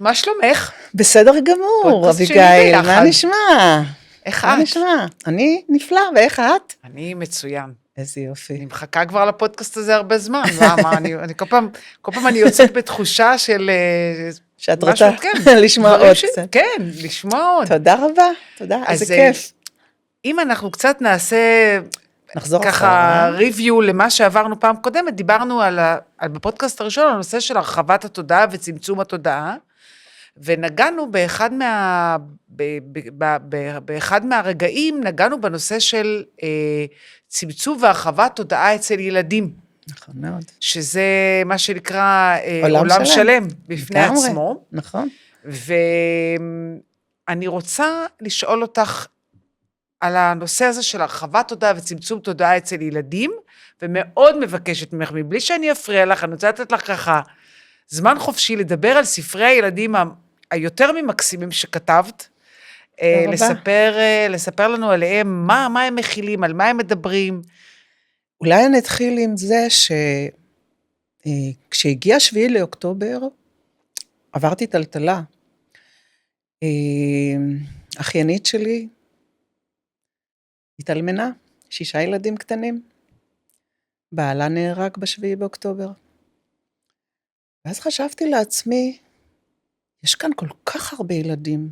מה שלומך? בסדר גמור, פודקאסט שני אביגיל, ביחד. מה נשמע? איך מה את? נשמע? אני נפלא, ואיך את? אני מצוין. איזה יופי. אני מחכה כבר לפודקאסט הזה הרבה זמן. מה, אני כל פעם אני יוצאת בתחושה של שאת משהו, רוצה כן, לשמוע דברים עוד קצת. כן, לשמוע עוד. תודה רבה, תודה, אז, איזה כיף. אם אנחנו קצת נעשה נחזור ככה אחורה. ריוויו למה שעברנו פעם קודמת, דיברנו בפודקאסט הראשון על הנושא של הרחבת התודעה וצמצום התודעה, ונגענו באחד מהרגעים, נגענו בנושא של צמצום והרחבת תודעה אצל ילדים. נכון מאוד. שזה מה שנקרא עולם שלם בפני לגמרי, עצמו. נכון. ואני רוצה לשאול אותך על הנושא הזה של הרחבת תודעה וצמצום תודעה אצל ילדים, ומאוד מבקשת ממך, מבלי שאני אפריע לך, אני רוצה לתת לך ככה זמן חופשי לדבר על ספרי הילדים היותר ממקסימים שכתבת, לספר לנו עליהם, מה הם מכילים, על מה הם מדברים. אולי אני אתחיל עם זה כשהגיע 7 לאוקטובר, עברתי טלטלה. אחיינית שלי התאלמנה, 6 ילדים קטנים. בעלה נהרג ב7 באוקטובר. ואז חשבתי לעצמי, יש כאן כל כך הרבה ילדים.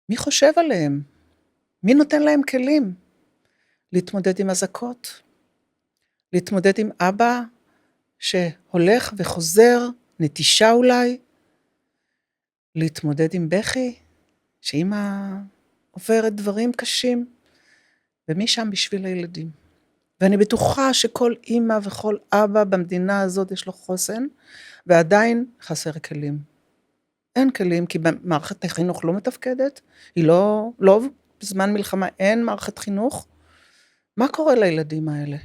מי חושב עליהם? מי נותן להם כלים? להתמודד עם אזעקות? להתמודד עם אבא שהולך וחוזר, נטישה אולי? להתמודד עם בכי, שאמא עוברת דברים קשים? ומי שם בשביל הילדים? ואני בטוחה שכל אמא וכל אבא במדינה הזאת יש לו חוסן, ועדיין חסר כלים. אין כלים, כי מערכת החינוך לא מתפקדת, היא לא בזמן מלחמה אין מערכת חינוך. מה קורה לילדים האלה?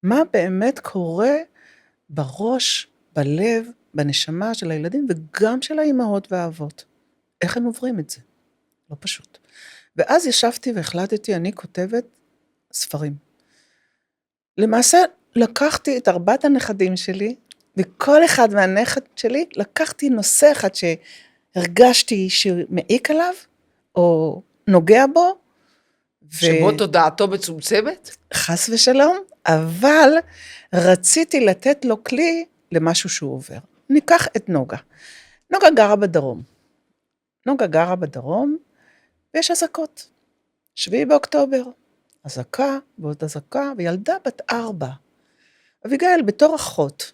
מה באמת קורה בראש, בלב, בנשמה של הילדים, וגם של האימהות והאבות? איך הם עוברים את זה? לא פשוט. ואז ישבתי והחלטתי, אני כותבת ספרים. למעשה לקחתי את 4 הנכדים שלי, וכל אחד מהנכד שלי, לקחתי נושא אחד שהרגשתי שמעיק עליו, או נוגע בו. שבו תודעתו מצומצמת? חס ושלום, אבל רציתי לתת לו כלי למשהו שהוא עובר. ניקח את נוגה. נוגה גרה בדרום, ויש אזעקות. 7 באוקטובר, אזעקה ועוד אזעקה, וילדה בת 4. אביגיל, בתור אחות,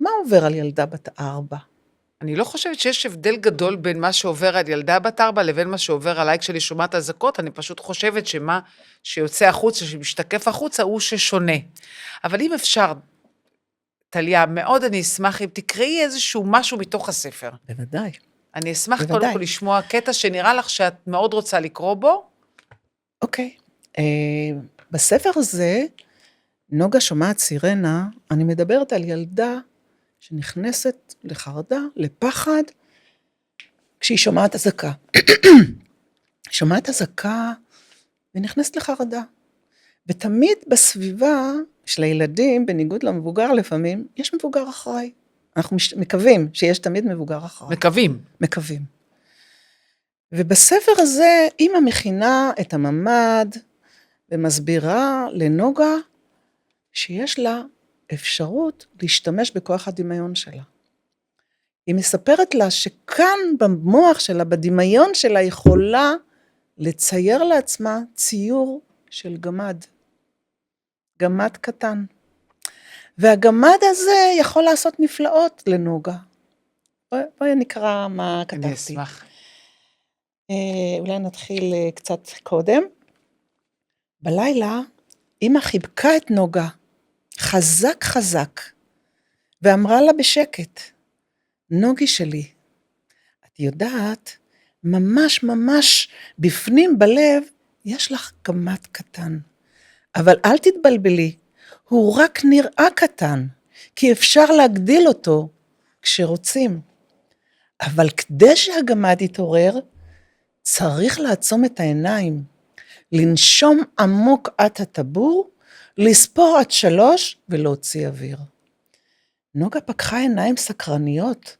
מה עובר על ילדה בת 4? אני לא חושבת שיש הבדל גדול בין מה שעובר על ילדה בת 4 לבין מה שעובר עליי כשאני שומעת אזעקות, אני פשוט חושבת שמה שיוצא החוצה, שמשתקף החוצה, הוא ששונה. אבל אם אפשר, טליה, מאוד אני אשמח אם תקראי איזשהו משהו מתוך הספר. בוודאי. אני אשמח קודם כל לשמוע קטע שנראה לך שאת מאוד רוצה לקרוא בו. אוקיי. בספר הזה, נוגה שומעת סירנה, אני מדברת על ילדה שנכנסת לחרדה, לפחד, כשהיא שומעת אזעקה. שומעת אזעקה ונכנסת לחרדה. ותמיד בסביבה של הילדים, בניגוד למבוגר לפעמים, יש מבוגר אחראי. אנחנו מקווים שיש תמיד מבוגר אחראי. מקווים. ובספר הזה, אמא מכינה את הממד, ומסבירה לנוגה, שיש לה אפשרות להשתמש בכוח הדמיון שלה. היא מספרת לה שכאן במוח שלה, בדמיון שלה, יכולה לצייר לעצמה ציור של גמד קטן. והגמד הזה יכול לעשות נפלאות לנוגה. בואי נקרא מה כתבתי. אני אשמח. אולי נתחיל קצת קודם. בלילה, אמא חיבקה את נוגה, חזק, ואמרה לה בשקט, נוגי שלי, את יודעת, ממש בפנים בלב, יש לך גמד קטן. אבל אל תתבלבלי, הוא רק נראה קטן, כי אפשר להגדיל אותו כשרוצים. אבל כדי שהגמד יתעורר, צריך לעצום את העיניים, לנשום עמוק עד הטבור, לספור עד 3 ולהוציא אוויר. נוגה פקחה עיניים סקרניות,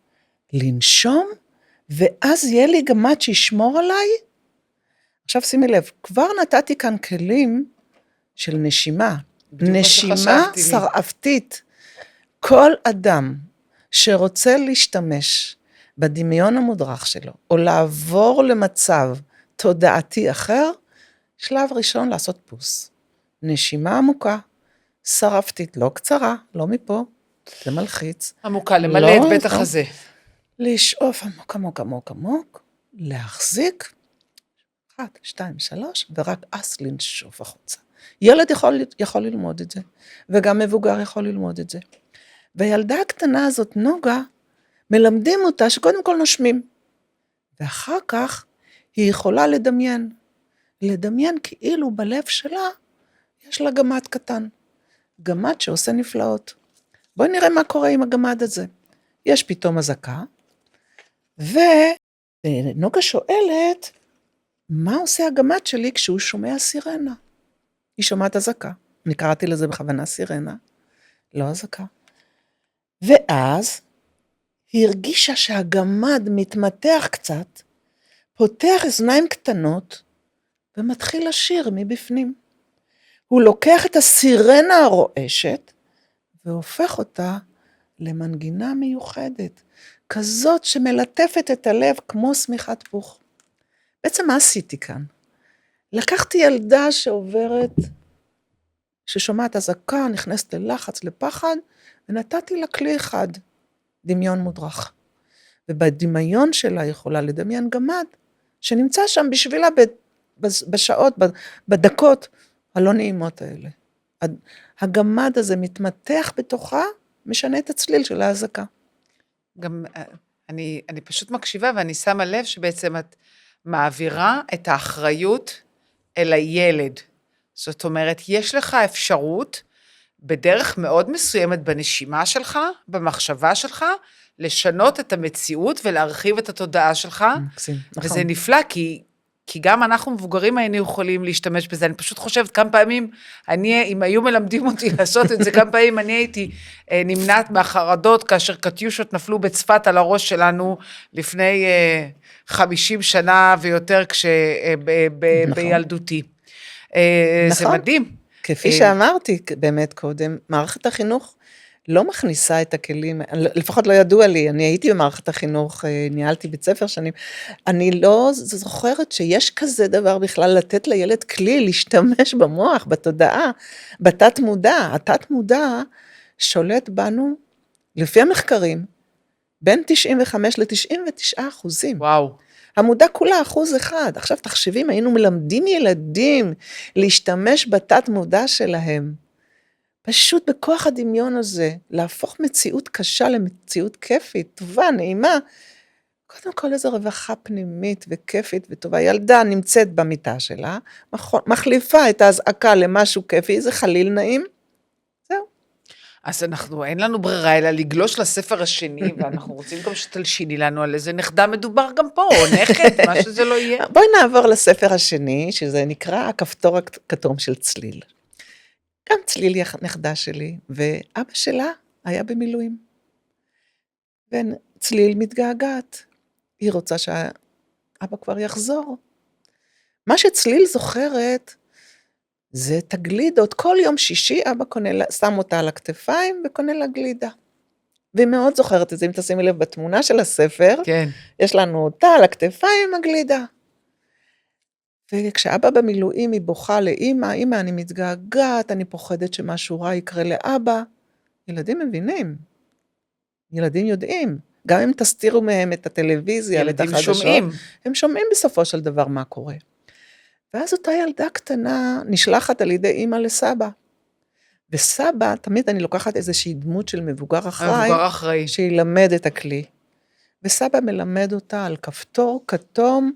לנשום, ואז יהיה לי גמד שישמור עליי. עכשיו שימי לב, כבר נתתי כאן כלים של נשימה. בדיוק מה נשימה שחשבתי לי. שרעפתית. כל אדם שרוצה להשתמש בדמיון המודרך שלו, או לעבור למצב תודעתי אחר, שלב ראשון לעשות פוס. נשימה עמוקה, שרעפתית, לא קצרה, לא מפה, זה מלחיץ. עמוקה, למלא לא, את בית לא. החזה. לשאוף עמוק, עמוק, עמוק, עמוק, להחזיק, 1, 2, 3, ורק אז לנשוף החוצה. ילד יכול ללמוד את זה, וגם מבוגר יכול ללמוד את זה. והילדה הקטנה הזאת, נוגה, מלמדים אותה שקודם כל נושמים, ואחר כך היא יכולה לדמיין כאילו בלב שלה, יש לה גמד קטן, גמד שעושה נפלאות. בואי נראה מה קורה עם הגמד הזה. יש פתאום אזעקה, ונוגה שואלת, מה עושה הגמד שלי כשהוא שומע סירנה? היא שומעת אזעקה, אני קראתי לזה בכוונה סירנה, לא אזעקה. ואז היא הרגישה שהגמד מתמתח קצת, פותח אוזניים קטנות, ומתחיל לשיר מבפנים. הוא לוקח את הסירנה הרועשת, והופך אותה למנגינה מיוחדת, כזאת שמלטפת את הלב כמו שמיכת פוך. בעצם מה עשיתי כאן? לקחתי ילדה ששומעת אזעקה, נכנסת ללחץ, לפחד, ונתתי לה כלי אחד, דמיון מודרך. ובדמיון שלה יכולה לדמיין גמד, שנמצא שם בשבילה בשעות, בדקות הלא נעימות האלה. הגמד הזה מתמתח בתוכה, משנה את הצליל של האזעקה. גם אני פשוט מקשיבה, ואני שמה לב שבעצם את מעבירה את האחריות אל הילד. זאת אומרת, יש לך אפשרות, בדרך מאוד מסוימת בנשימה שלך, במחשבה שלך, לשנות את המציאות ולהרחיב את התודעה שלך, וזה נפלא, כי גם אנחנו מבוגרים היינו יכולים להשתמש בזה. אני פשוט חושבת כמה פעמים, אם היו מלמדים אותי לעשות את זה, כמה פעמים אני הייתי נמנעת מהחרדות, כאשר קטיושות נפלו בצפת על הראש שלנו, לפני 50 שנה ויותר, בילדותי. זה מדהים. כפי שאמרתי באמת קודם, מערכת החינוך לא מכניסה את הכלים, לפחות לא ידוע לי, אני הייתי במערכת החינוך, ניהלתי בית ספר שנים, אני לא זוכרת שיש כזה דבר בכלל לתת לילד כלי, להשתמש במוח, בתודעה, בתת מודע. התת מודע שולט בנו, לפי המחקרים, בין 95 ל-99%. וואו. המודע כולה 1%. עכשיו תחשבים, היינו מלמדים ילדים להשתמש בתת מודע שלהם. פשוט בכוח הדמיון הזה, להפוך מציאות קשה למציאות כיפית, טובה, נעימה. קודם כל איזו רווחה פנימית וכיפית וטובה. ילדה נמצאת במיטה שלה, מחליפה את האזעקה למשהו כיפי, איזה חליל נעים. זהו. אז אין לנו ברירה אלא לגלוש לספר השני, ואנחנו רוצים גם שתלשיני לנו על איזה נכדה מדובר גם פה, או נכד, מה שזה לא יהיה. בואי נעבור לספר השני, שזה נקרא הכפתור הכתום של צליל. גם צליל היא הנכדה שלי, ואבא שלה היה במילואים. וצליל מתגעגעת. היא רוצה שהאבא כבר יחזור. מה שצליל זוכרת, זה את הגלידות. כל יום שישי אבא שם אותה על הכתפיים וקונה לה גלידה. והיא מאוד זוכרת את זה, אם תשימי לב בתמונה של הספר, כן. יש לנו אותה על הכתפיים עם הגלידה. וכשאבא במילואים היא בוכה לאמא, אמא אני מתגעגעת, אני פוחדת שמשהו רע יקרה לאבא. ילדים מבינים, ילדים יודעים, גם אם תסתירו מהם את הטלוויזיה, ילדים שומעים. הם שומעים בסופו של דבר מה קורה. ואז אותה ילדה קטנה נשלחת על ידי אמא לסבא. וסבא, תמיד אני לוקחת איזושהי דמות של מבוגר אחראי, שילמד את הכלי. וסבא מלמד אותה על כפתור כתום,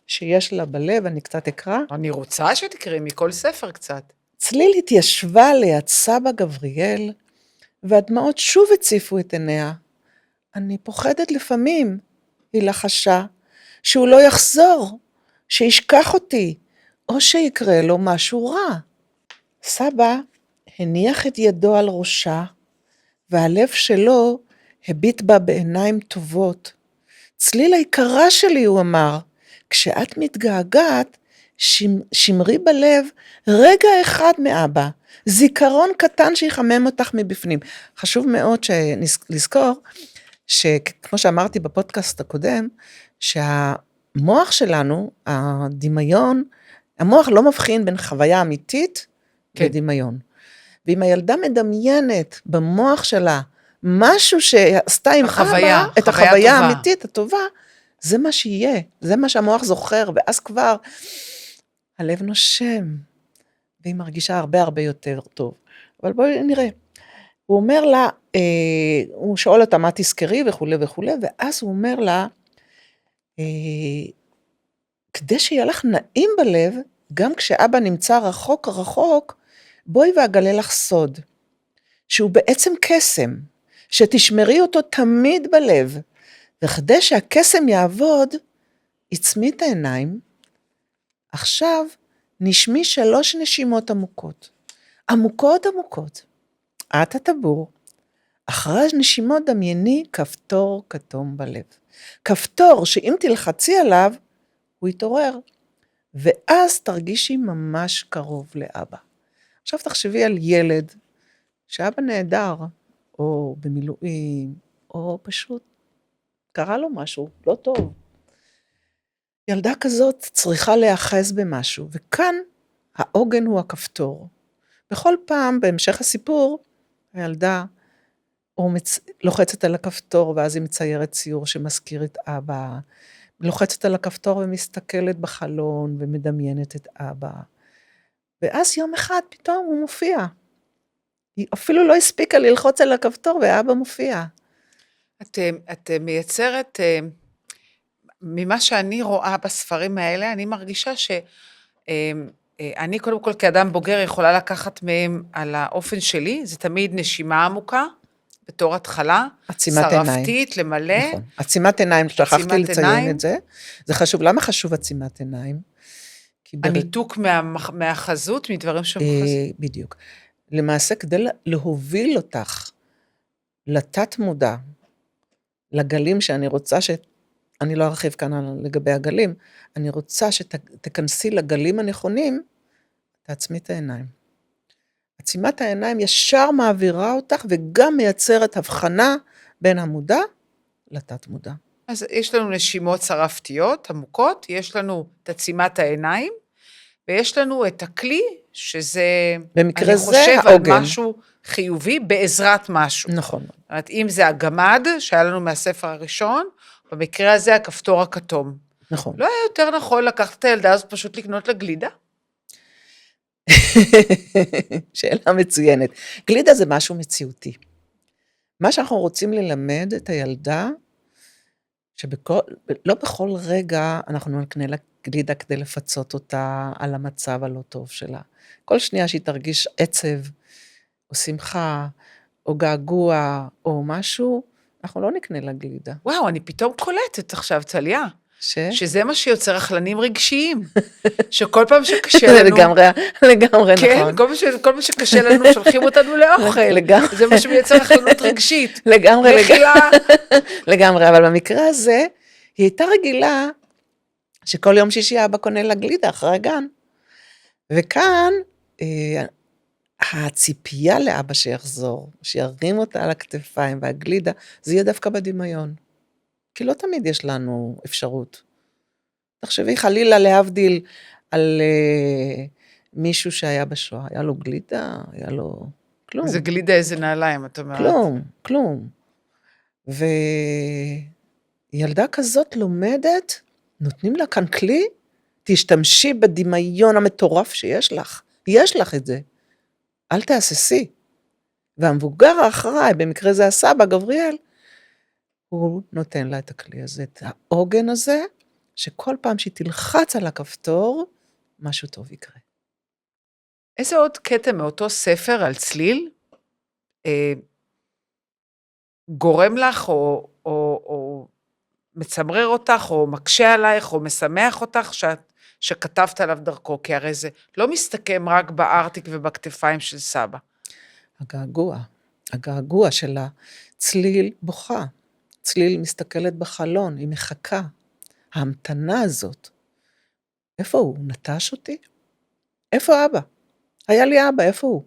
שיש לה בלב, אני קצת אקרא. אני רוצה שתקראי מכל ספר קצת. צליל התיישבה ליד סבא גבריאל, והדמעות שוב הציפו את עיניה. אני פוחדת לפעמים, היא לחשה, שהוא לא יחזור, שישכח אותי, או שיקרה לו משהו רע. סבא הניח את ידו על ראשה, והלב שלו הביט בה בעיניים טובות. צליל היקרה שלי, הוא אמר, כשאת מתגעגעת, שמרי בלב רגע אחד מאבא, זיכרון קטן שיחמם אותך מבפנים. חשוב מאוד לזכור, שכמו שאמרתי בפודקאסט הקודם, שהמוח שלנו, הדמיון, המוח לא מבחין בין חוויה אמיתית לדמיון. ואם הילדה מדמיינת במוח שלה, משהו שעשתה עם אבא, את החוויה האמיתית, הטובה, זה מה שיהיה, זה מה שהמוח זוכר, ואז כבר הלב נושם, והיא מרגישה הרבה הרבה יותר טוב. אבל בואי נראה, הוא אומר לה, הוא שואל אותה מה תזכרי וכו' וכו', ואז הוא אומר לה, כדי שיהיה לך נעים בלב, גם כשאבא נמצא רחוק רחוק, בואי ואגלה לך סוד, שהוא בעצם קסם, שתשמרי אותו תמיד בלב, וכדי שהקסם יעבוד, עצמי את העיניים, עכשיו נשמי 3 נשימות עמוקות, עמוקות עמוקות, את הטבור, אחרי נשימות דמייני כפתור כתום בלב, כפתור שאם תלחצי עליו, הוא יתעורר, ואז תרגישי ממש קרוב לאבא. עכשיו תחשבי על ילד, שאבא נהדר, או במילואים, או פשוט קרה לו משהו לא טוב. ילדה כזאת צריכה להיאחז במשהו, וכאן העוגן הוא הכפתור. בכל פעם בהמשך הסיפור, הילדה לוחצת על הכפתור, ואז היא מציירת ציור שמזכיר את אבא, לוחצת על הכפתור ומסתכלת בחלון, ומדמיינת את אבא. ואז יום אחד פתאום הוא מופיע. היא אפילו לא הספיקה ללחוץ על הכפתור, ואבא מופיע. את מייצרת, ממה שאני רואה בספרים האלה, אני מרגישה שאני קודם כל כאדם בוגר יכולה לקחת מהם על האופן שלי, זה תמיד נשימה עמוקה, בתור התחלה, שרפתית, למלא. נכון, עצימת עיניים, שכחתי לציין את זה. זה חשוב, למה חשוב עצימת עיניים? הניתוק מהחזות, מדברים שהם חזות. בדיוק. למעשה, כדי להוביל אותך לתת מודע, לגלים שאני רוצה אני לא ארחיב כאן לגבי הגלים, אני רוצה שתכנסי לגלים הנכונים, תעצמי את העיניים. עצימת העיניים ישר מעבירה אותך, וגם מייצרת הבחנה בין המודע לתת מודע. אז יש לנו נשימות שרפתיות, עמוקות, יש לנו את עצימת העיניים, ויש לנו את הכלי, שזה, במקרה זה אני חושב העוגן. על משהו חיובי, בעזרת משהו. נכון. זאת אומרת, אם זה הגמד, שהיה לנו מהספר הראשון, במקרה הזה הכפתור הכתום. נכון. לא היה יותר נכון לקחת את הילדה הזאת פשוט לקנות לה גלידה? שאלה מצוינת. גלידה זה משהו מציאותי. מה שאנחנו רוצים ללמד את הילדה, לא בכל רגע אנחנו נקנה לה גלידה כדי לפצות אותה על המצב הלא טוב שלה. כל שנייה שהיא תרגיש עצב, או שמחה, או געגוע, או משהו, אנחנו לא נקנה לה גלידה. וואו, אני פתאום קולטת עכשיו, צליה. שזה מה שיוצר אכלנים רגשיים. שכל פעם שקשה לנו... לגמרי כן, נכון. כל מה שקשה לנו, שולחים אותנו לאוכל. זה מה שמייצר אכלנות רגשית. לגמרי, אבל במקרה הזה, היא הייתה רגילה, שכל יום שישי אבא קונה לה גלידה אחרי הגן. וכאן, הציפייה לאבא שיחזור, שירים אותה על הכתפיים והגלידה, זה יהיה דווקא בדמיון. כי לא תמיד יש לנו אפשרות. תחשבי חלילה להבדיל על מישהו שהיה בשואה, היה לו גלידה, היה לו כלום. זה גלידה איזה נעליים, את אומרת. כלום. וילדה כזאת לומדת, נותנים לה כאן כלי, תשתמשי בדמיון המטורף שיש לך. יש לך את זה. אל תעשסי. והמבוגר האחראי, במקרה זה הסבא, גבריאל, הוא נותן לה את הכלי הזה, את העוגן הזה, שכל פעם שהיא תלחץ על הכפתור, משהו טוב יקרה. איזה עוד קטע מאותו ספר על צליל, גורם לך, או מצמרר אותך, או מקשה עלייך, או משמח אותך, שכתבת עליו דרכו, כי הרי זה לא מסתכם רק בארטיק ובכתפיים של סבא. הגעגוע. הגעגוע שלה, צליל בוכה, צליל מסתכלת בחלון, היא מחכה. ההמתנה הזאת, איפה הוא? נטש אותי? איפה אבא? היה לי אבא, איפה הוא?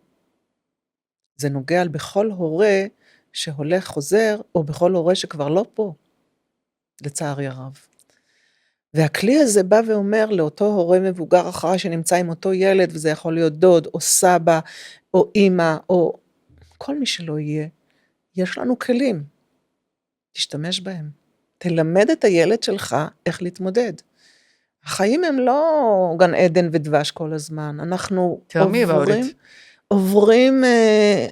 זה נוגע בכל הורה שהולך חוזר, או בכל הורה שכבר לא פה, לצערי הרב. והכלי הזה בא ואומר לאותו הורה מבוגר אחרי שנמצא עם אותו ילד, וזה יכול להיות דוד, או סבא, או אמא, או כל מי שלא יהיה, יש לנו כלים, תשתמש בהם. תלמד את הילד שלך איך להתמודד. החיים הם לא גן עדן ודבש כל הזמן, אנחנו עוברים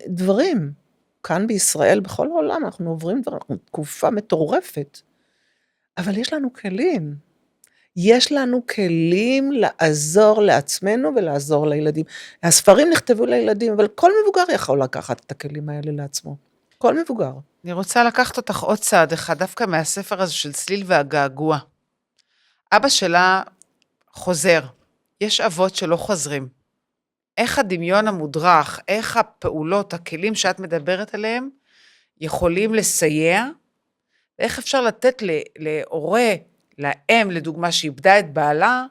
דברים. כאן בישראל, בכל העולם, אנחנו עוברים דברים, אנחנו תקופה מטורפת. אבל יש לנו כלים. יש לנו כלים לעזור לעצמנו ולעזור לילדים. הספרים נכתבו לילדים, אבל כל מבוגר יכול לקחת את הכלים האלה לעצמו. כל מבוגר. אני רוצה לקחת אותך עוד צעד אחד, דווקא מהספר הזה של צליל והגעגוע. אבא שלה חוזר, יש אבות שלא חוזרים. איך הדמיון המודרך, איך הפעולות, הכלים שאת מדברת עליהם, יכולים לסייע, ואיך אפשר לתת להורה, לאם, לדוגמה, שאיבדה את בעלה,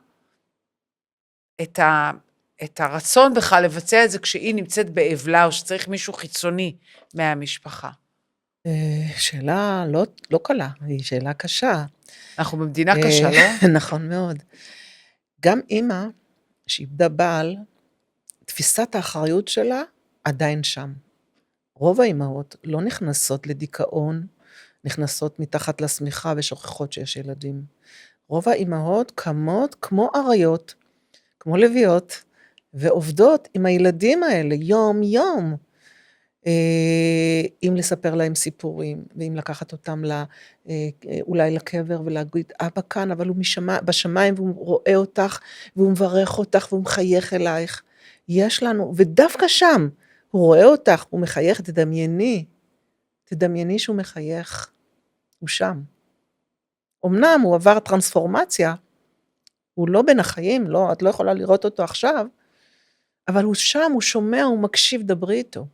את הרצון בכלל לבצע את זה כשהיא נמצאת באבלה, או שצריך מישהו חיצוני מהמשפחה. שאלה לא קלה, היא שאלה קשה. אנחנו במדינה קשה, לא? נכון מאוד. גם אמא שאיבדה בעל, תפיסת האחריות שלה עדיין שם. רוב האמהות לא נכנסות לדיכאון, נכנסות מתחת לשמיכה ושוכחות שיש ילדים. רוב האמהות קמות כמו אריות, כמו לביאות, ועובדות עם הילדים האלה יום יום. אם לספר להם סיפורים, ואם לקחת אותם אולי לקבר ולהגיד, אבא כאן, אבל הוא בשמיים והוא רואה אותך, והוא מברך אותך והוא מחייך אלייך. יש לנו, ודווקא שם, הוא רואה אותך, הוא מחייך, תדמייני שהוא מחייך, הוא שם. אמנם הוא עבר טרנספורמציה, הוא לא בין החיים, לא, את לא יכולה לראות אותו עכשיו, אבל הוא שם, הוא שומע, הוא מקשיב, דברי איתו.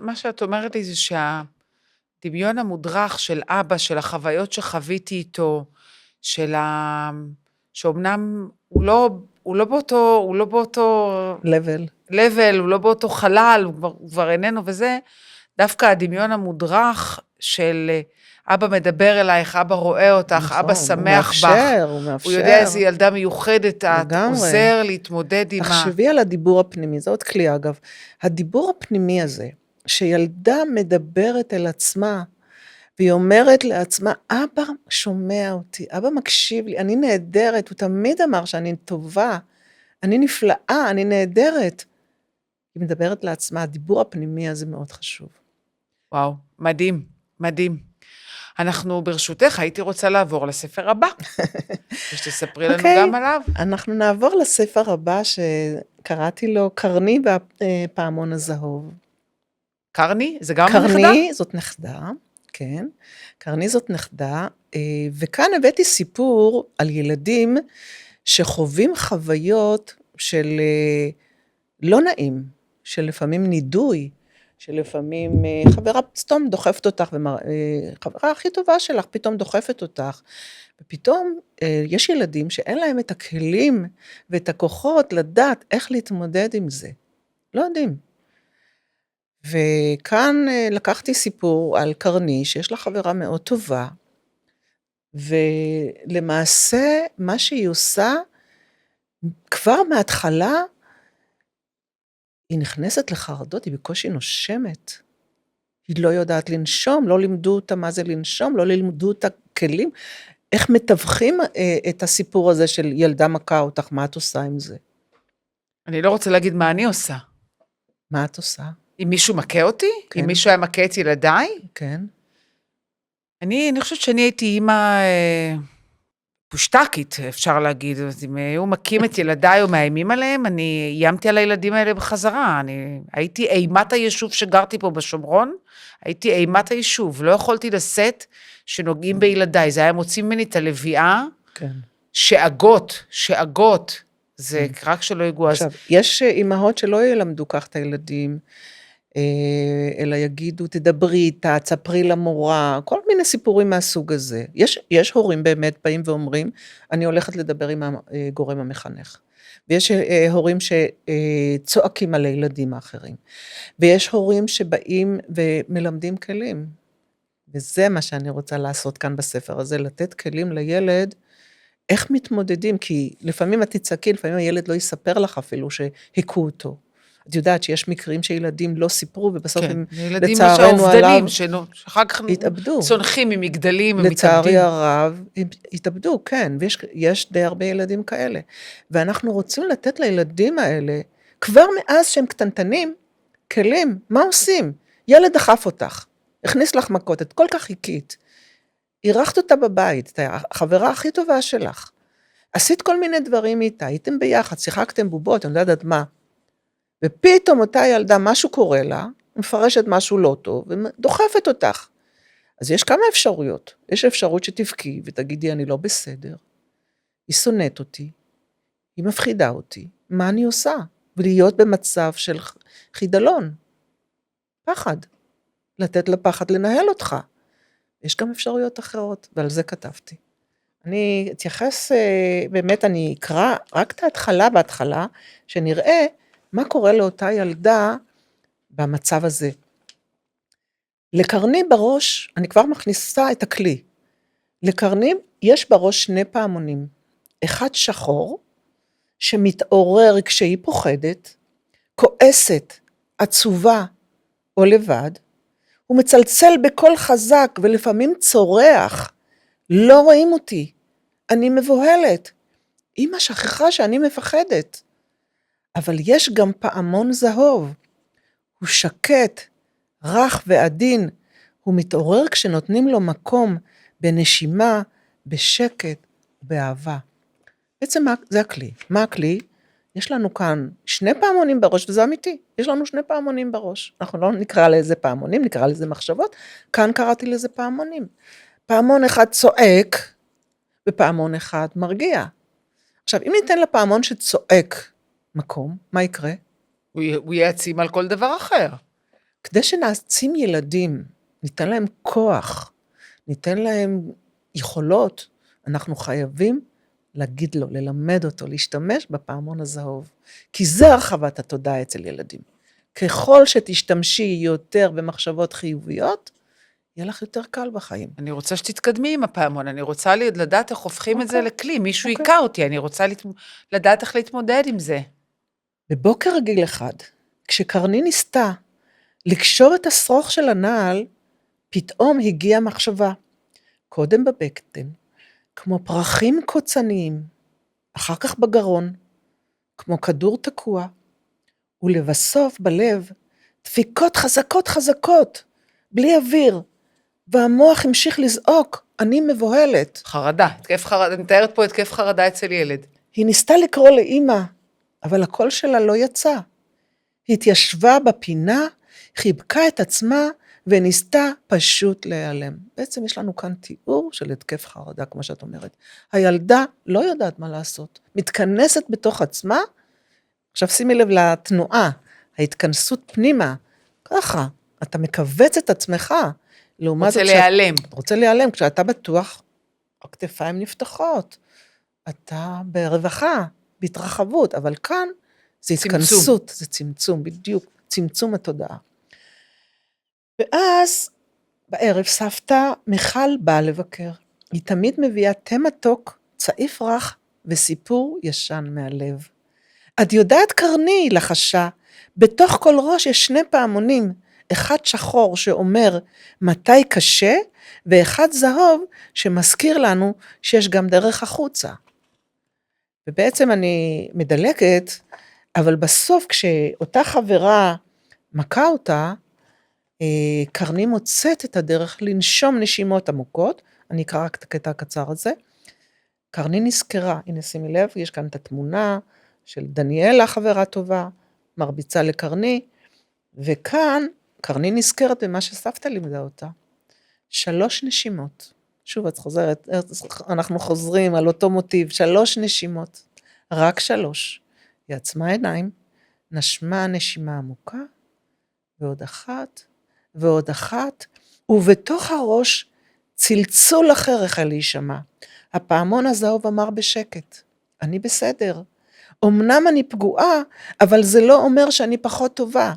מה שאת אומרת לי זה שהדמיון המודרך של אבא, של החוויות שחוויתי איתו, שאומנם הוא לא באותו level, הוא לא באותו חלל, הוא כבר איננו וזה, דווקא הדמיון המודרך של אבא מדבר אלייך, אבא רואה אותך, נכון, אבא שמח בך, הוא יודע איזו ילדה מיוחדת, את עוזר להתמודד עם תחשבי על הדיבור הפנימי, זה עוד כלי אגב, הדיבור הפנימי הזה, שילדה מדברת אל עצמה, והיא אומרת לעצמה, אבא שומע אותי, אבא מקשיב לי, אני נהדרת, הוא תמיד אמר שאני טובה, אני נפלאה, אני נהדרת. היא מדברת לעצמה, הדיבור הפנימי הזה מאוד חשוב. וואו, מדהים, מדהים. אנחנו ברשותך, הייתי רוצה לעבור לספר הבא, שתספרי לנו גם עליו. אנחנו נעבור לספר הבא שקראתי לו, קרני והפעמון הזהוב. קרני? זה גם נכדה? קרני זאת נכדה, כן. קרני זאת נכדה, וכאן הבאתי סיפור על ילדים שחווים חוויות של לא נעים, של לפעמים נידוי, שלפעמים חברה סתום דוחפת אותך, חברה הכי טובה שלך פתאום דוחפת אותך, ופתאום יש ילדים שאין להם את הכלים ואת הכוחות לדעת איך להתמודד עם זה. לא יודעים. וכאן לקחתי סיפור על קרני, שיש לה חברה מאוד טובה, ולמעשה מה שהיא עושה, כבר מההתחלה, היא נכנסת לחרדות, היא בקושי נושמת. היא לא יודעת לנשום, לא לימדו אותה מה זה לנשום, לא לימדו אותה כלים. איך מתווכים את הסיפור הזה של ילדה מכה אותך, מה את עושה עם זה? אני לא רוצה להגיד מה אני עושה. מה את עושה? אם מישהו מכה אותי? כן. אם מישהו היה מכה את ילדיי? כן. אני חושבת שאני הייתי אימא פושטקית, אפשר להגיד. אז אם היו מכים את ילדיי או מאיימים עליהם, אני איימתי על הילדים האלה בחזרה. אני הייתי אימת היישוב שגרתי פה בשומרון, הייתי אימת היישוב. לא יכולתי לשאת שנוגעים בילדיי. זה היה מוציא ממני את הלוויה, כן. שאגות. זה רק שלא יגוע. עכשיו, יש אימהות שלא ילמדו כך את הילדים, אלא יגידו, תדברי איתה, תספרי למורה, כל מיני סיפורים מהסוג הזה. יש הורים באמת באים ואומרים, אני הולכת לדבר עם הגורם המחנך. ויש הורים שצועקים על הילדים האחרים. ויש הורים שבאים ומלמדים כלים. וזה מה שאני רוצה לעשות כאן בספר הזה, לתת כלים לילד, איך מתמודדים, כי לפעמים את תצעקי, לפעמים הילד לא יספר לך אפילו שהכו אותו. את יודעת שיש מקרים שילדים לא סיפרו, ובסוף הם ילדים לצערנו עליו האובדנים, שאחר כך התאבדו. צונחים ממגדלים ומתאבדים. לצערי הרב, הם התאבדו, כן, ויש די הרבה ילדים כאלה. ואנחנו רוצים לתת לילדים האלה, כבר מאז שהם קטנטנים, כלים, מה עושים? ילד דחף אותך, הכניס לך מכות, את כל כך חיכית, אירחת אותה בבית, את החברה הכי טובה שלך, עשית כל מיני דברים איתה, הייתם ביחד, שיחקתם בובות, אני לא יודעת מה, ופתאום אותה ילדה, משהו קורה לה, מפרשת משהו לא טוב, ודוחפת אותך. אז יש כמה אפשרויות. יש אפשרות שתבכי ותגידי, אני לא בסדר, היא שונאת אותי, היא מפחידה אותי, מה אני עושה? ולהיות במצב של חידלון, פחד, לתת לפחד לנהל אותך. יש גם אפשרויות אחרות, ועל זה כתבתי. אני אתייחס, באמת אני אקרא רק את בהתחלה, שנראה מה קורה לאותה ילדה במצב הזה. לקרני בראש, אני כבר מכניסה את הכלי, לקרני יש בראש שני פעמונים, אחד שחור, שמתעורר כשהיא פוחדת, כועסת, עצובה או לבד, הוא מצלצל בקול חזק ולפעמים צורח, לא רואים אותי, אני מבוהלת, אמא שכחה שאני מפחדת, אבל יש גם פעמון זהוב, הוא שקט, רך ועדין, הוא מתעורר כשנותנים לו מקום בנשימה, בשקט, באהבה. בעצם זה הכלי. מה הכלי? יש לנו כאן שני פעמונים בראש, וזה אמיתי, יש לנו שני פעמונים בראש. אנחנו לא נקרא לזה פעמונים, נקרא לזה מחשבות, כאן קראתי לזה פעמונים. פעמון אחד צועק, ופעמון אחד מרגיע. עכשיו, אם ניתן לפעמון שצועק מקום, מה יקרה? הוא יעצים על כל דבר אחר. כדי שנעצים ילדים, ניתן להם כוח, ניתן להם יכולות, אנחנו חייבים להגיד לו, ללמד אותו, להשתמש בפעמון הזהוב. כי זה הרחבת התודעה אצל ילדים. ככל שתשתמשי יותר במחשבות חיוביות, יהיה לך יותר קל בחיים. אני רוצה שתתקדמי עם הפעמון, אני רוצה לדעת איך הופכים את זה לכלי, מישהו יקע אותי, אני רוצה לדעת איך להתמודד עם זה. בבוקר רגיל אחד, כשקרני ניסתה לקשור את השרוך של הנעל, פתאום הגיעה מחשבה, קודם בבטן, כמו פרחים קוצניים, אחר כך בגרון, כמו כדור תקוע, ולבסוף בלב, דפיקות חזקות חזקות, בלי אוויר, והמוח המשיך לזעוק, אני מבוהלת. חרדה, התקף חרדה, אני מתארת פה התקף חרדה אצל ילד. היא ניסתה לקרוא לאמא, אבל הקול שלה לא יצא. היא התיישבה בפינה, חיבקה את עצמה, וניסתה פשוט להיעלם. בעצם יש לנו כאן תיאור של התקף חרדה, כמו שאת אומרת. הילדה לא יודעת מה לעשות, מתכנסת בתוך עצמה, עכשיו שימי לב לתנועה, ההתכנסות פנימה, ככה, אתה מכווץ את עצמך, רוצה להיעלם. רוצה להיעלם, כשאתה בטוח, הכתפיים נפתחות, אתה ברווחה, בהתרחבות, אבל כאן זה התכנסות, זה צמצום, בדיוק, צמצום התודעה. ואז בערב סבתא מיכל באה לבקר, היא תמיד מביאה תה מתוק, צעיף רך וסיפור ישן מהלב. את יודעת קרני, לחשה, בתוך כל ראש יש שני פעמונים, אחד שחור שאומר מתי קשה, ואחד זהוב שמזכיר לנו שיש גם דרך החוצה. ובעצם אני מדלקת, אבל בסוף כשאותה חברה מכה אותה, קרני מוצאת את הדרך לנשום נשימות עמוקות, אני אקרא רק את הקטע הקצר הזה, קרני נזכרה, הנה שימי לב, יש כאן את התמונה של דניאלה, חברה טובה, מרביצה לקרני, וכאן קרני נזכרת במה שסבתא לימדה אותה, 3 נשימות, שוב את חוזרת, אנחנו חוזרים על אותו מוטיב, 3 נשימות, רק 3, היא עצמה עיניים, נשמה נשימה עמוקה, ועוד אחת, ועוד אחת, ובתוך הראש צלצול אחר החל להישמע. הפעמון הזהוב אמר בשקט, אני בסדר. אמנם אני פגועה, אבל זה לא אומר שאני פחות טובה.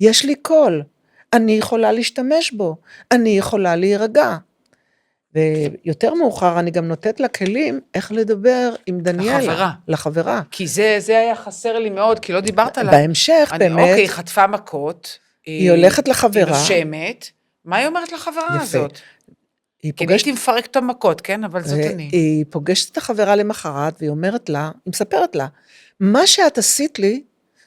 יש לי קול, אני יכולה להשתמש בו, אני יכולה להירגע. ויותר מאוחר אני גם נותנת לה כלים איך לדבר עם דניאלה. לחברה. כי זה היה חסר לי מאוד, כי לא דיברת עליו. בהמשך באמת. אוקיי, חטפה מכות. היא הולכת לחברה. היא נושמת. מה היא אומרת לחברה הזאת? היא כי הייתי מפרק את המכות, כן? אבל זאת אני. היא פוגשת את החברה למחרת, והיא אומרת לה, היא מספרת לה, מה שאת עשית לי,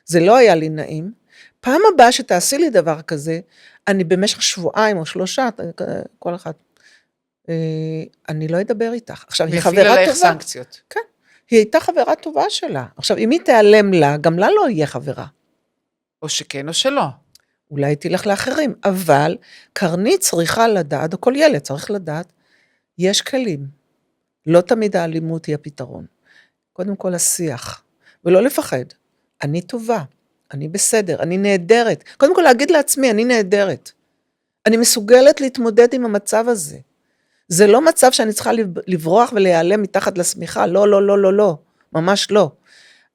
זה לא היה לי נעים, פעם הבאה שתעשי לי דבר כזה, אני במשך 2 או 3, כל אחד, אני לא אדבר איתך. עכשיו, היא חברה טובה. והפעילה לך סנקציות. כן, היא הייתה חברה טובה שלה. עכשיו, אם היא תיעלם לה, גם לה לא יהיה חברה. או שכן או שלא. אולי היא תלך לאחרים, אבל קרנית צריכה לדעת, או כל ילד צריך לדעת, יש כלים. לא תמיד האלימות היא הפתרון. קודם כל השיח, ולא לפחד. אני טובה, אני בסדר, אני נהדרת. קודם כל להגיד לעצמי, אני נהדרת. אני מסוגלת להתמודד עם המצב הזה. זה לא מצב שאני צריכה לברוח ולהיעלם מתחת לשמיכה, לא, לא, לא, לא, לא, ממש לא.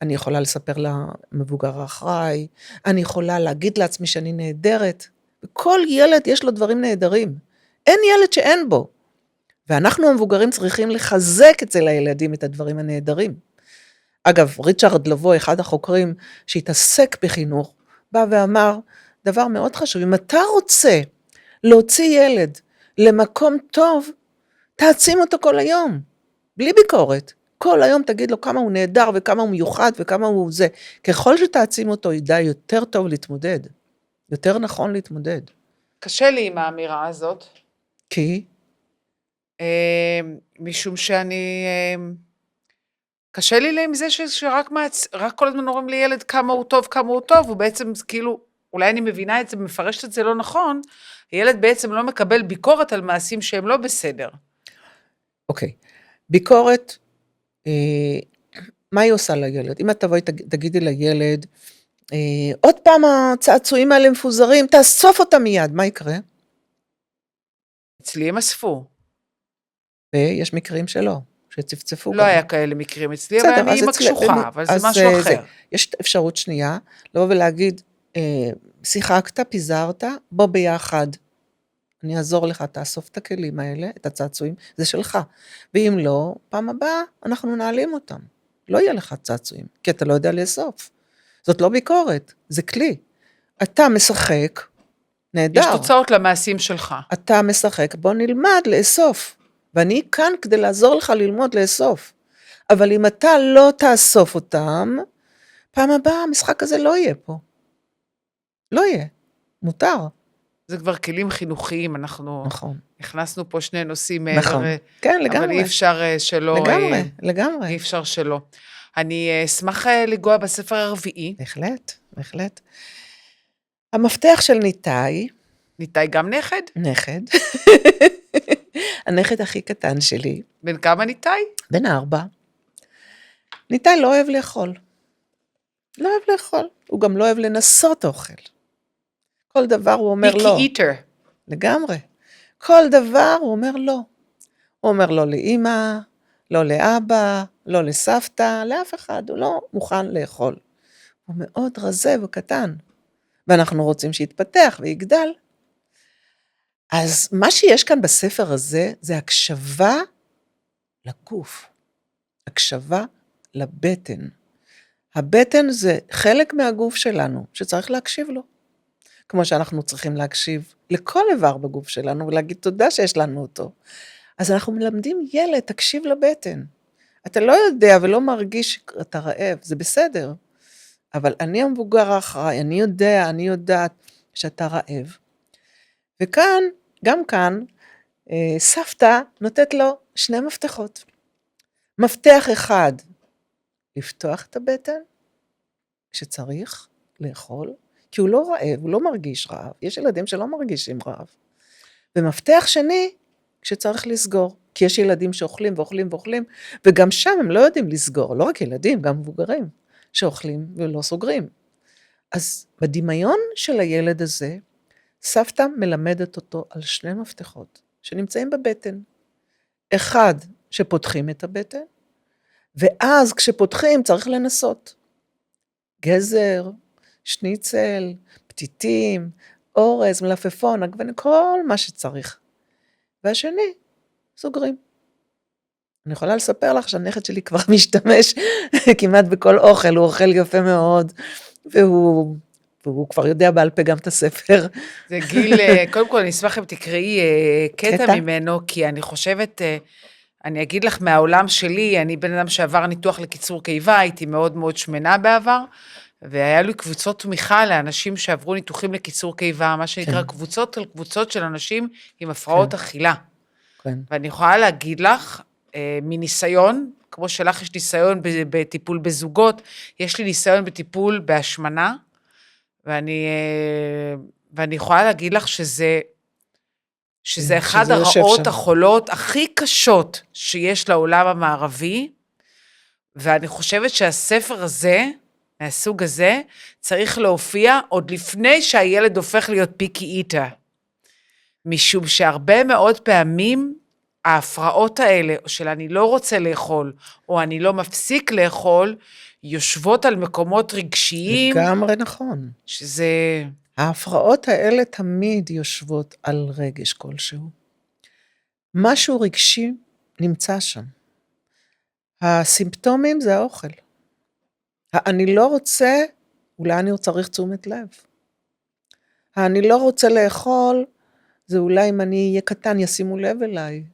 אני יכולה לספר למבוגר האחראי, אני יכולה להגיד לעצמי שאני נהדרת. וכל ילד יש לו דברים נהדרים. אין ילד שאין בו. ואנחנו המבוגרים צריכים לחזק אצל הילדים את הדברים הנהדרים. אגב, ריצ'רד לבו, אחד החוקרים שהתעסק בחינוך, בא ואמר דבר מאוד חשוב, אם אתה רוצה להוציא ילד למקום טוב, תעצים אותו כל היום, בלי ביקורת. כל היום תגיד לו כמה הוא נהדר וכמה הוא מיוחד וכמה הוא זה. ככל שתעצים אותו, ידע יותר טוב להתמודד. יותר נכון להתמודד. קשה לי עם האמירה הזאת. כי? משום שאני... קשה לי עם זה שרק כל הזמן אומרים לילד כמה הוא טוב, ובעצם כאילו, אולי אני מבינה את זה, מפרשת את זה לא נכון, הילד בעצם לא מקבל ביקורת על מעשים שהם לא בסדר. אוקיי. ביקורת, מה היא עושה לילד? אם את תבואי תגידי לילד, עוד פעם הצעצועים האלה מפוזרים, תאסוף אותם מיד, מה יקרה? אצלי הם אספו. ויש מקרים שלא, שצפצפו. לא היה כאלה מקרים אצלי, אבל אני אימא קשוחה, אבל זה משהו אחר. יש אפשרות שנייה, לבוא ולהגיד, שיחקת, פיזרת, בוא ביחד, אני אעזור לך, תאסוף את הכלים האלה, את הצעצועים, זה שלך. ואם לא, פעם הבאה אנחנו נעלים אותם. לא יהיה לך צעצועים, כי אתה לא יודע לאסוף. זאת לא ביקורת, זה כלי. אתה משחק, נהדר. יש תוצאות למעשים שלך. אתה משחק, בוא נלמד לאסוף. ואני כאן כדי לעזור לך ללמוד לאסוף. אבל אם אתה לא תאסוף אותם, פעם הבאה המשחק הזה לא יהיה פה. לא יהיה, מותר. זה כבר כלים חינוכיים, אנחנו נכון. הכנסנו פה 2 נושאים. נכון, כן, לגמרי. אבל אי אפשר שלא. לגמרי. אי אפשר שלא. אני אשמח לגוע בספר הרביעי. בהחלט. המפתח של ניתאי. ניתאי גם נכד? נכד. הנכד הכי קטן שלי. בן כמה ניתאי? בן 4. ניתאי לא אוהב לאכול. לא אוהב לאכול. הוא גם לא אוהב לנסות אוכל. כל דבר הוא אומר לא. פיקי איטר. לגמרי. כל דבר הוא אומר לא. הוא אומר לא לאמא, לא לאבא, לא לסבתא, לאף אחד. הוא לא מוכן לאכול. הוא מאוד רזה וקטן. ואנחנו רוצים שיתפתח ויגדל. אז מה שיש כאן בספר הזה, זה הקשבה לגוף. הקשבה לבטן. הבטן זה חלק מהגוף שלנו, שצריך להקשיב לו. כמו שאנחנו צריכים להקשיב לכל איבר בגוף שלנו, ולהגיד תודה שיש לנו אותו. אז אנחנו מלמדים ילד, תקשיב לבטן. אתה לא יודע ולא מרגיש שאתה רעב, זה בסדר. אבל אני המבוגר האחראי, אני יודעת שאתה רעב. וכאן, גם כאן, סבתא נותנת לו 2 מפתחות. מפתח אחד, לפתוח את הבטן, כשצריך לאכול, כי הוא לא רעב, הוא לא מרגיש רעב. יש ילדים שלא מרגישים רעב. ומפתח שני, כשצריך לסגור. כי יש ילדים שאוכלים ואוכלים ואוכלים, וגם שם הם לא יודעים לסגור. לא רק ילדים, גם מבוגרים, שאוכלים ולא סוגרים. אז בדמיון של הילד הזה, סבתא מלמדת אותו על 2 מפתחות שנמצאים בבטן. אחד, שפותחים את הבטן, ואז כשפותחים צריך לנסות. גזר, שניצל, פתיתים, אורז, מלפפון, עגבניה, כל מה שצריך. והשני, סוגרים. אני יכולה לספר לך שהנכד שלי כבר משתמש כמעט בכל אוכל, הוא אוכל יפה מאוד, והוא כבר יודע בעל פה גם את הספר. זה גיל, קודם כל אני אשמח אם תקראי קטע קטע? ממנו, כי אני חושבת, אני אגיד לך מהעולם שלי, אני בן אדם שעבר ניתוח לקיצור קיבה, הייתי מאוד מאוד שמנה בעבר, והיה לי קבוצות תמיכה לאנשים שעברו ניתוחים לקיצור קיבה, מה שנקרא כן. קבוצות על קבוצות של אנשים עם הפרעות כן. אכילה. כן. ואני יכולה להגיד לך, מניסיון, כמו שלך יש ניסיון בטיפול בזוגות, יש לי ניסיון בטיפול בהשמנה, ואני יכולה להגיד לך שזה אחד הרעות החולות הכי קשות שיש לעולם המערבי, ואני חושבת שהספר הזה, מהסוג הזה, צריך להופיע עוד לפני שהילד הופך להיות פיקי איטה. משום שהרבה מאוד פעמים, ההפרעות האלה, של אני לא רוצה לאכול, או אני לא מפסיק לאכול, יושבות על מקומות רגשיים. לגמרי נכון. שזה... ההפרעות האלה תמיד יושבות על רגש כלשהו. משהו רגשי נמצא שם. הסימפטומים זה האוכל. אני לא רוצה, אולי אני צריך תשומת לב. אני לא רוצה לאכול, זה אולי אם אני אהיה קטן ישימו לב אליי.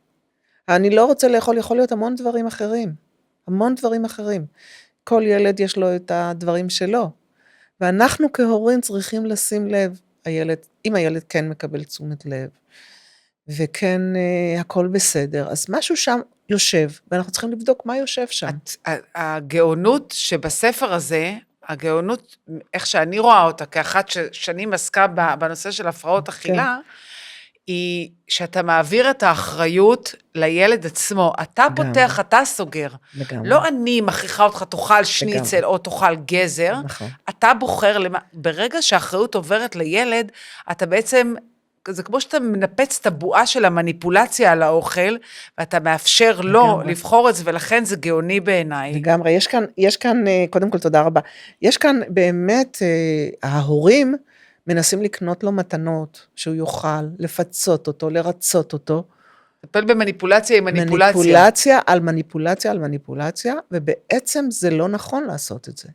אני לא רוצה לאכול, יכול להיות המון דברים אחרים. המון דברים אחרים. כל ילד יש לו את הדברים שלו. ואנחנו כהורים צריכים לשים לב, אם הילד כן מקבל תשומת לב, וכן הכל בסדר, אז משהו שם יושב, ואנחנו צריכים לבדוק מה יושב שם. הגאונות שבספר הזה, הגאונות, איך שאני רואה אותה, כאחת ששנים עסקה בנושא של הפרעות אכילה, היא שאתה מעביר את האחריות לילד עצמו. אתה פותח, אתה סוגר. לא אני מכריחה אותך, תאכל שניצל או תאכל גזר. אתה בוחר, ברגע שהאחריות עוברת לילד, אתה בעצם, זה כמו שאתה מנפץ את הבועה של המניפולציה על האוכל, ואתה מאפשר לו לבחור את זה, ולכן זה גאוני בעיניי. לגמרי, יש כאן, קודם כל תודה רבה, יש כאן באמת, ההורים מנסים לקנות לו מתנות, שהוא יוכל לפצות אותו, לרצות אותו. לטפל במניפולציה עם מניפולציה. מניפולציה על מניפולציה על מניפולציה, ובעצם זה לא נכון לעשות את זה.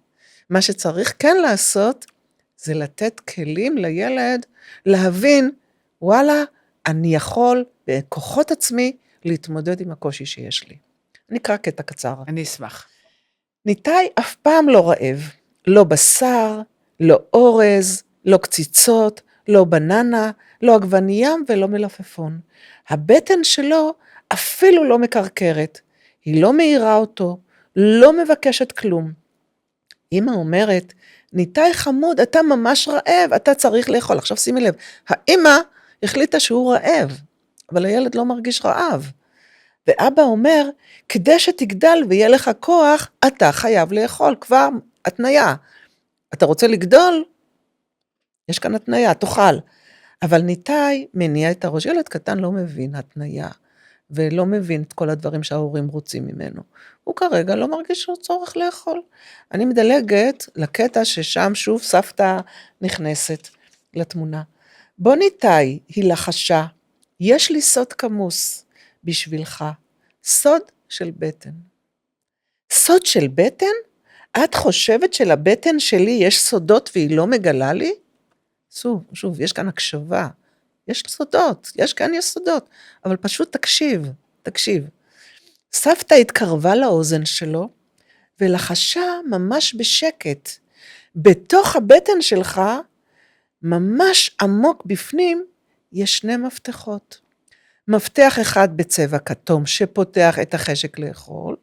מה שצריך כן לעשות, זה לתת כלים לילד, להבין, וואלה, אני יכול בכוחות עצמי להתמודד עם הקושי שיש לי. אני אקרא קטע קצר. אני אשמח. ניתאי אף פעם לא רעב, לא בשר, לא אורז, לא קציצות, לא בננה, לא עגבנייה ולא מלפפון. הבטן שלו אפילו לא מקרקרת, היא לא מאירה אותו, לא מבקשת כלום. אמא אומרת, ניתאי חמוד, אתה ממש רעב, אתה צריך לאכול. עכשיו שימי לב, האמא החליטה שהוא רעב, אבל הילד לא מרגיש רעב. ואבא אומר, כדי שתגדל ויהיה לך כוח, אתה חייב לאכול, כבר התניה. אתה רוצה לגדול? יש כאן התניה, תאכל. אבל ניתאי מניע את הראש, ילד קטן לא מבין התניה, ולא מבין את כל הדברים שההורים רוצים ממנו. הוא כרגע לא מרגיש צורך לאכול. אני מדלגת לקטע ששם שוב סבתא נכנסת לתמונה. בוא ניתאי, היא לחשה, יש לי סוד כמוס בשבילך, סוד של בטן. סוד של בטן? את חושבת שלבטן שלי יש סודות והיא לא מגלה לי? שוב, יש כאן הקשבה, יש סודות, יש סודות, אבל פשוט תקשיב. סבתא התקרבה לאוזן שלו, ולחשה ממש בשקט, בתוך הבטן שלך, ממש עמוק בפנים, יש 2 מפתחות. מפתח אחד בצבע כתום, שפותח את החשק לאכול,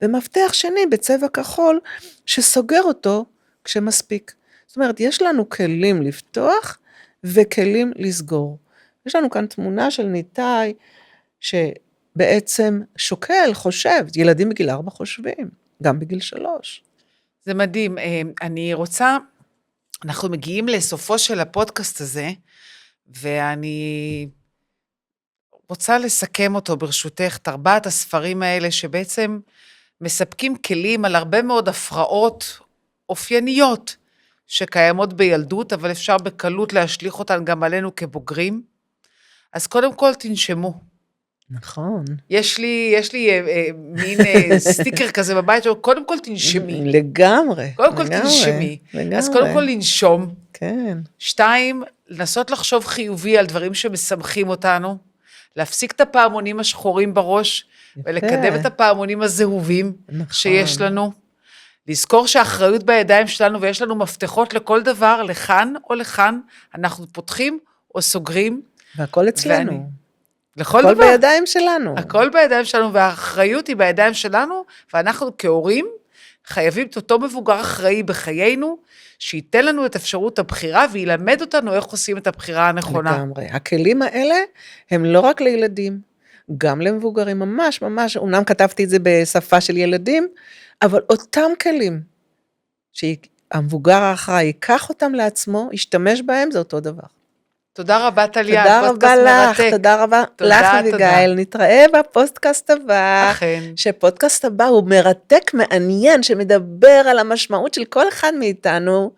ומפתח שני בצבע כחול, שסוגר אותו כשמספיק. זאת אומרת, יש לנו כלים לפתוח, וכלים לסגור. יש לנו כאן תמונה של ניתאי, שבעצם שוקל, חושב, ילדים בגיל 4 חושבים, גם בגיל 3. זה מדהים, אני רוצה אנחנו מגיעים לסופו של הפודקאסט הזה, ואני רוצה לסכם אותו ברשותך, את 4 הספרים האלה שבעצם מספקים כלים על הרבה מאוד הפרעות אופייניות שקיימות בילדות, אבל אפשר בקלות להשליך אותן גם עלינו כבוגרים. אז קודם כל תנשמו. נכון. יש לי מין סטיקר כזה בבית, קודם כל תנשמי. לגמרי. קודם כל תנשמי. אז קודם כל לנשום. כן. 2, לנסות לחשוב חיובי על דברים שמשמחים אותנו, להפסיק את הפעמונים השחורים בראש, ולקדם את הפעמונים הזהובים שיש לנו, לזכור שהאחריות בידיים שלנו, ויש לנו מפתחות לכל דבר, לכאן או לכאן, אנחנו פותחים או סוגרים. והכל אצלנו. לכל הכל דבר. בידיים שלנו. הכל בידיים שלנו, והאחריות היא בידיים שלנו, ואנחנו כהורים חייבים את אותו מבוגר אחראי בחיינו, שייתן לנו את אפשרות הבחירה, וילמד אותנו איך עושים את הבחירה הנכונה. לגמרי. הכלים האלה הם לא רק לילדים, גם למבוגרים, ממש ממש, אמנם כתבתי את זה בשפה של ילדים, אבל אותם כלים, שהמבוגר האחראי ייקח אותם לעצמו, ישתמש בהם, זה אותו דבר. תודה רבה, טליה. תודה רבה לך, תודה רבה לך, אביגיל. נתראה בפודקאסט הבא. אכן. שפודקאסט הבא הוא מרתק, מעניין, שמדבר על המשמעות של כל אחד מאיתנו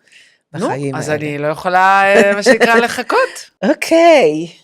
בחיים האלה. אז אני לא יכולה, מה שנקרא, לחכות. אוקיי.